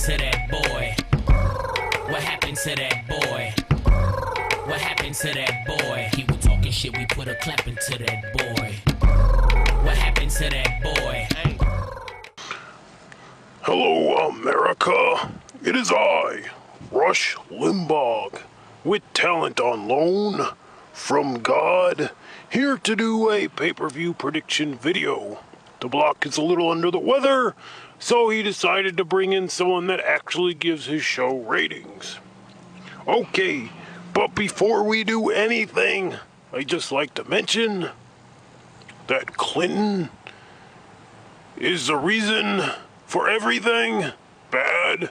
to that boy? What happened to that boy? What happened to that boy? He was talking shit, we put a clap into that boy. What happened to that boy? Hello, America. It is I, Rush Limbaugh, with talent on loan from God, here to do a pay-per-view prediction video. The Block is a little under the weather, so he decided to bring in someone that actually gives his show ratings. Okay, but before we do anything, I'd just like to mention that Clinton is the reason for everything bad.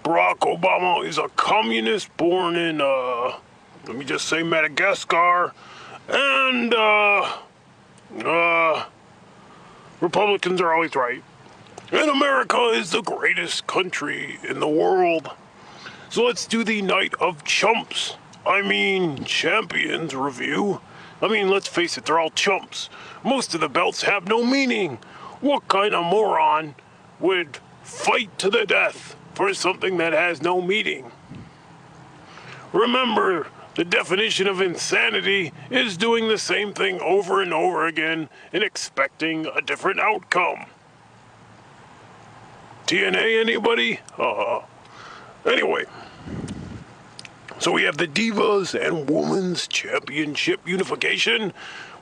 Barack Obama is a communist born in, let me just say Madagascar, and, Republicans are always right. And America is the greatest country in the world. So let's do the Night of Chumps. I mean, Champions review. I mean, let's face it, they're all chumps. Most of the belts have no meaning. What kind of moron would fight to the death for something that has no meaning? Remember, the definition of insanity is doing the same thing over and over again and expecting a different outcome. TNA, anybody? Anyway, so we have the Divas and Women's Championship unification.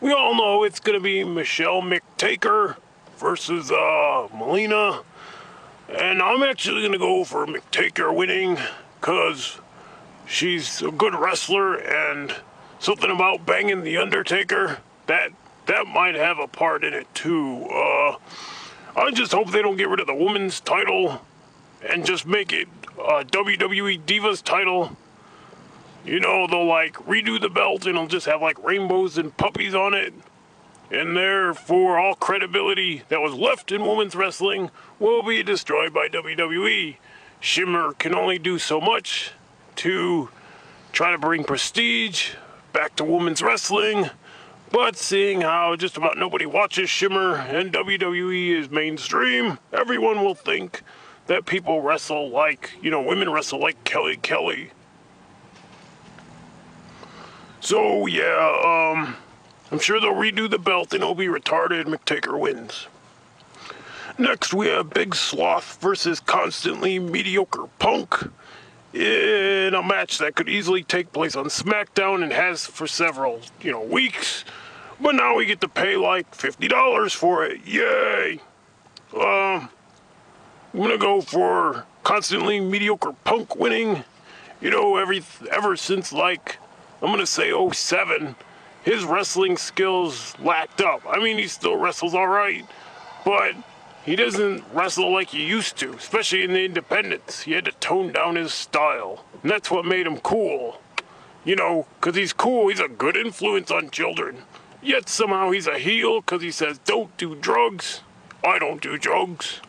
We all know it's going to be Michelle McTaker versus Melina. And I'm actually going to go for McTaker winning because she's a good wrestler, and something about banging the Undertaker, that might have a part in it too. I just hope they don't get rid of the women's title and just make it WWE Divas title. You know, they'll like redo the belt and it'll just have like rainbows and puppies on it. And therefore, all credibility that was left in women's wrestling will be destroyed by WWE. Shimmer can only do so much to try to bring prestige back to women's wrestling, but seeing how just about nobody watches Shimmer and WWE is mainstream, everyone will think that people wrestle like, women wrestle like Kelly. So yeah, I'm sure they'll redo the belt and it'll be retarded. McTaker wins. Next we have Big Sloth versus constantly mediocre Punk in a match that could easily take place on SmackDown and has for several, weeks. But now we get to pay like $50 for it. Yay! I'm gonna go for constantly mediocre Punk winning. Ever since like, I'm gonna say 07, his wrestling skills lacked up. I mean, he still wrestles alright, but he doesn't wrestle like he used to, especially in the independents. He had to tone down his style. And that's what made him cool. Because he's cool, he's a good influence on children. Yet somehow he's a heel because he says, don't do drugs. I don't do drugs.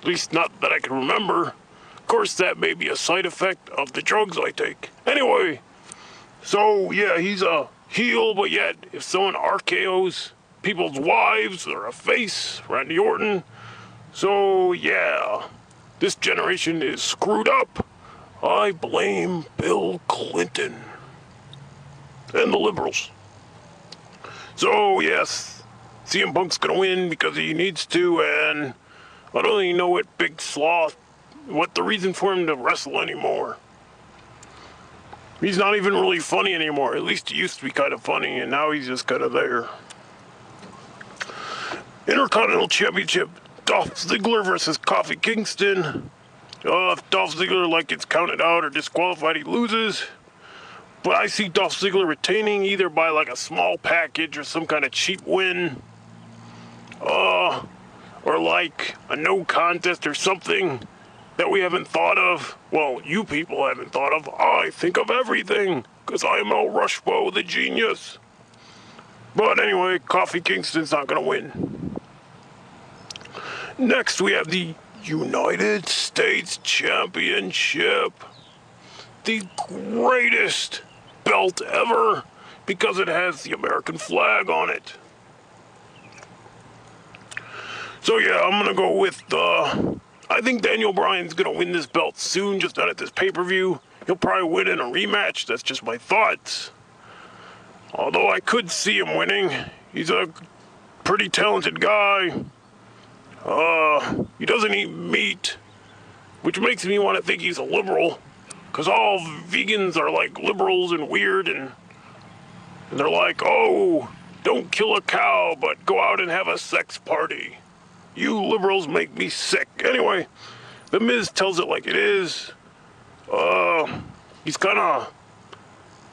At least not that I can remember. Of course, that may be a side effect of the drugs I take. Anyway, so yeah, he's a heel, but yet if someone RKOs people's wives, they're a face, Randy Orton. So yeah, this generation is screwed up. I blame Bill Clinton and the liberals. So yes, CM Punk's gonna win because he needs to, and I don't even know what Big Sloth, what the reason for him to wrestle anymore. He's not even really funny anymore. At least he used to be kind of funny, and now he's just kind of there. Intercontinental Championship, Dolph Ziggler versus Kofi Kingston. If Dolph Ziggler gets counted out or disqualified, he loses. But I see Dolph Ziggler retaining either by a small package or some kind of cheap win. Or a no contest or something that we haven't thought of. Well, you people haven't thought of. I think of everything, because I'm El Rushbo, the genius. But anyway, Kofi Kingston's not going to win. Next, we have the United States Championship. The greatest belt ever, because it has the American flag on it. So yeah, I'm going to go with I think Daniel Bryan's gonna win this belt soon, just not at this pay-per-view. He'll probably win in a rematch. That's just my thoughts. Although I could see him winning. He's a pretty talented guy. He doesn't eat meat, which makes me want to think he's a liberal. Because all vegans are like liberals and weird, and they're like, oh, don't kill a cow, but go out and have a sex party. You liberals make me sick. Anyway, The Miz tells it like it is.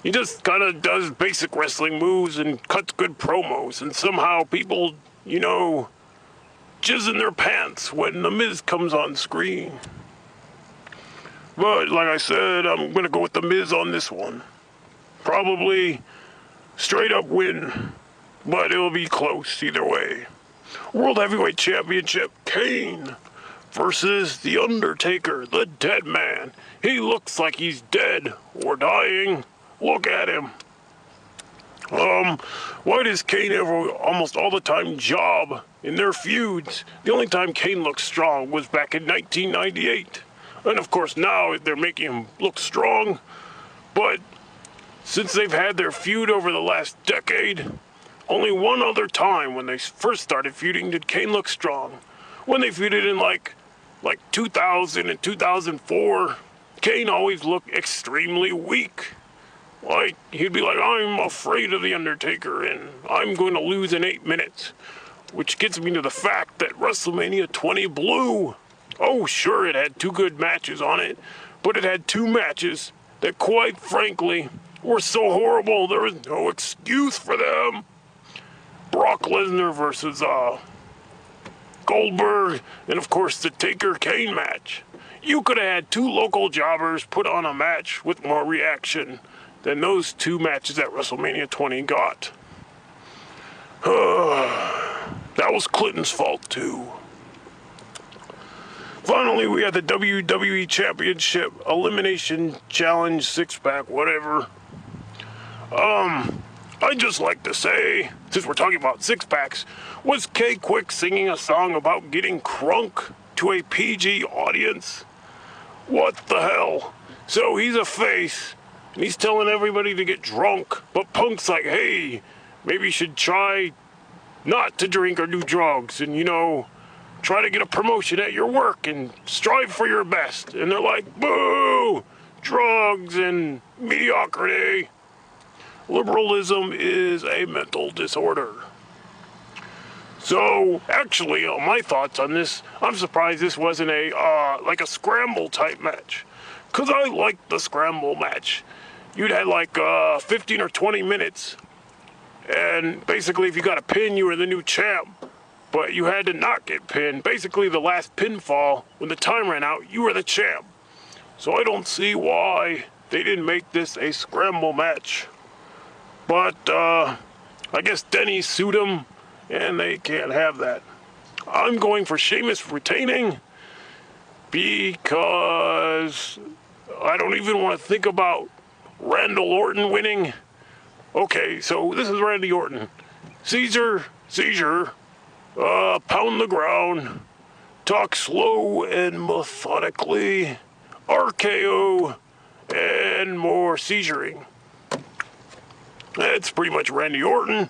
He just kind of does basic wrestling moves and cuts good promos, and somehow people, jizz in their pants when The Miz comes on screen. But like I said, I'm gonna go with The Miz on this one. Probably straight up win, but it'll be close either way. World Heavyweight Championship, Kane versus The Undertaker, the dead man. He looks like he's dead or dying. Look at him. Why does Kane ever almost all the time job in their feuds? The only time Kane looked strong was back in 1998. And of course now they're making him look strong. But since they've had their feud over the last decade, only one other time when they first started feuding did Kane look strong. When they feuded in like 2000 and 2004, Kane always looked extremely weak. Like, he'd be like, I'm afraid of The Undertaker and I'm going to lose in 8 minutes. Which gets me to the fact that WrestleMania 20 blew. Oh, sure, it had 2 good matches on it, but it had 2 matches that, quite frankly, were so horrible there was no excuse for them. Brock Lesnar versus Goldberg, and of course the Taker-Kane match. You could have had 2 local jobbers put on a match with more reaction than those 2 matches that WrestleMania 20 got. That was Clinton's fault too. Finally, we had the WWE Championship Elimination Challenge 6-pack, whatever. I'd just like to say, since we're talking about 6-packs, was K-Quick singing a song about getting crunk to a PG audience? What the hell? So he's a face, and he's telling everybody to get drunk, but Punk's like, hey, maybe you should try not to drink or do drugs, and try to get a promotion at your work and strive for your best. And they're like, boo, drugs and mediocrity. Liberalism is a mental disorder. So, actually, my thoughts on this, I'm surprised this wasn't a scramble type match. Because I liked the scramble match. You'd had 15 or 20 minutes. And basically, if you got a pin, you were the new champ. But you had to not get pinned. Basically, the last pinfall, when the time ran out, you were the champ. So I don't see why they didn't make this a scramble match. But, I guess Denny sued him, and they can't have that. I'm going for Sheamus retaining, because I don't even want to think about Randall Orton winning. Okay, so this is Randy Orton. Seizure, pound the ground, talk slow and methodically, RKO, and more seizuring. That's pretty much Randy Orton.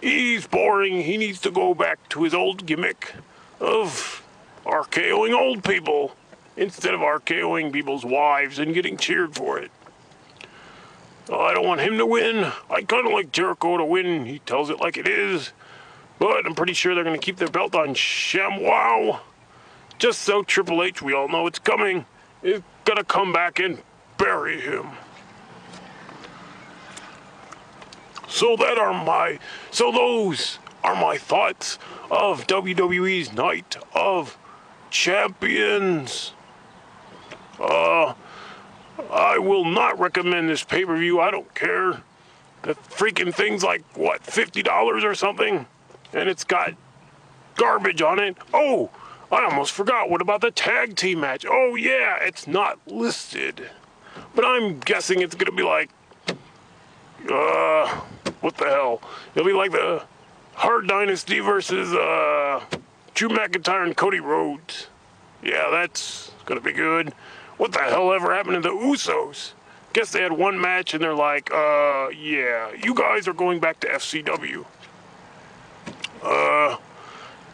He's boring. He needs to go back to his old gimmick of RKOing old people instead of RKOing people's wives and getting cheered for it. I don't want him to win. I kind of like Jericho to win. He tells it like it is. But I'm pretty sure they're going to keep their belt on ShamWow. Just so Triple H, we all know it's coming, is going to come back and bury him. So those are my thoughts of WWE's Night of Champions. I will not recommend this pay-per-view. I don't care. The freaking thing's like, what, $50 or something? And it's got garbage on it. Oh, I almost forgot. What about the tag team match? Oh, yeah, it's not listed. But I'm guessing it's going to be like, what the hell? It'll be like the Hart Dynasty versus Drew McIntyre and Cody Rhodes. Yeah, that's gonna be good. What the hell ever happened to the Usos? Guess they had one match and they're like, yeah, you guys are going back to FCW.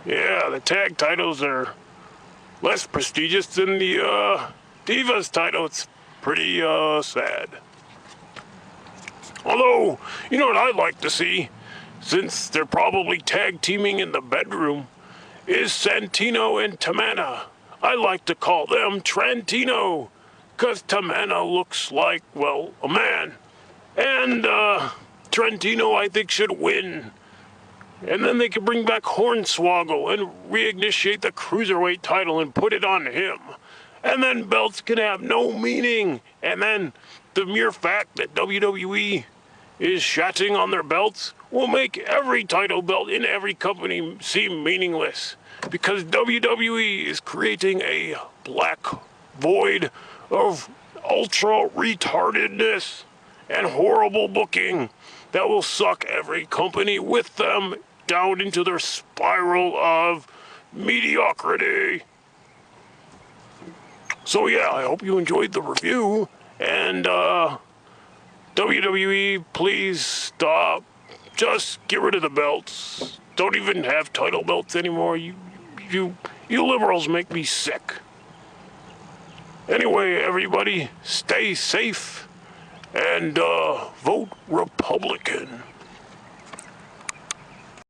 Yeah, the tag titles are less prestigious than the, Divas title. It's pretty, sad. Although, you know what I'd like to see, since they're probably tag teaming in the bedroom, is Santino and Tamana. I like to call them Trentino, because Tamana looks like, well, a man. And, Trentino, I think, should win. And then they could bring back Hornswoggle and reinitiate the Cruiserweight title and put it on him. And then belts can have no meaning. And then the mere fact that WWE is shatting on their belts will make every title belt in every company seem meaningless. Because WWE is creating a black void of ultra retardedness and horrible booking that will suck every company with them down into their spiral of mediocrity. So yeah, I hope you enjoyed the review, and WWE, please stop. Just get rid of the belts. Don't even have title belts anymore. You liberals make me sick. Anyway, everybody, stay safe and vote Republican.